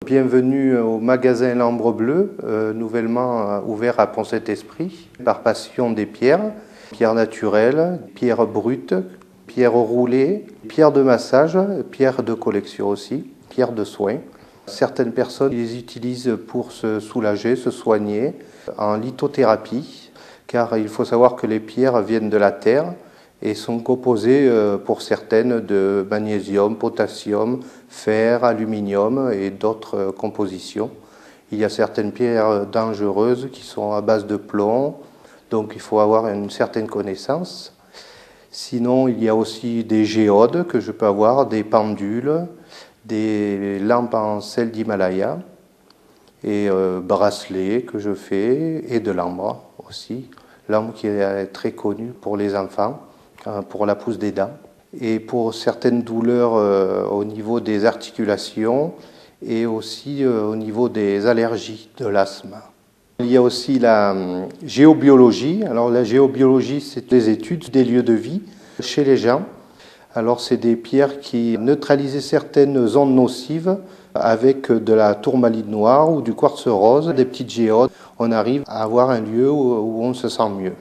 Bienvenue au magasin L'Ambre Bleue, nouvellement ouvert à Pont-Saint-Esprit, par passion des pierres naturelles, pierres brutes, pierres roulées, pierres de massage, pierres de collection aussi, pierres de soins. Certaines personnes les utilisent pour se soulager, se soigner en lithothérapie, car il faut savoir que les pierres viennent de la terre et sont composées pour certaines de magnésium, potassium, fer, aluminium et d'autres compositions. Il y a certaines pierres dangereuses qui sont à base de plomb, donc il faut avoir une certaine connaissance. Sinon, il y a aussi des géodes que je peux avoir, des pendules, des lampes en sel d'Himalaya et bracelets que je fais et de l'ambre aussi. L'ambre qui est très connue pour les enfants, pour la pousse des dents et pour certaines douleurs au niveau des articulations et aussi au niveau des allergies, de l'asthme. Il y a aussi la géobiologie. Alors la géobiologie, c'est les études des lieux de vie chez les gens. Alors c'est des pierres qui neutralisent certaines ondes nocives avec de la tourmaline noire ou du quartz rose, des petites géodes. On arrive à avoir un lieu où on se sent mieux.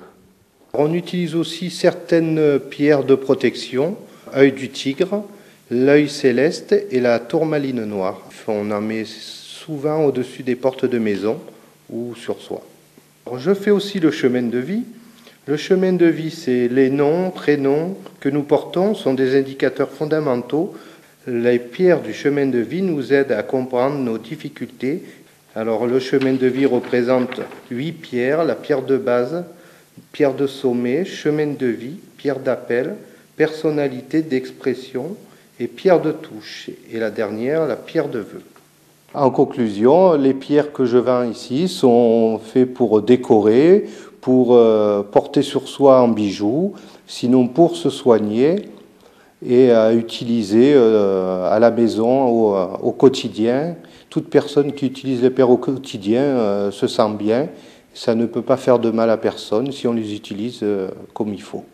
On utilise aussi certaines pierres de protection, œil du tigre, l'œil céleste et la tourmaline noire. On en met souvent au-dessus des portes de maison ou sur soi. Alors, je fais aussi le chemin de vie. Le chemin de vie, c'est les noms, prénoms que nous portons, sont des indicateurs fondamentaux. Les pierres du chemin de vie nous aident à comprendre nos difficultés. Alors le chemin de vie représente 8 pierres, la pierre de base, pierre de sommet, chemin de vie, pierre d'appel, personnalité d'expression et pierre de touche. Et la dernière, la pierre de vœu. En conclusion, les pierres que je vends ici sont faites pour décorer, pour porter sur soi en bijoux, sinon pour se soigner et à utiliser à la maison, au quotidien. Toute personne qui utilise les pierres au quotidien se sent bien. Ça ne peut pas faire de mal à personne si on les utilise comme il faut.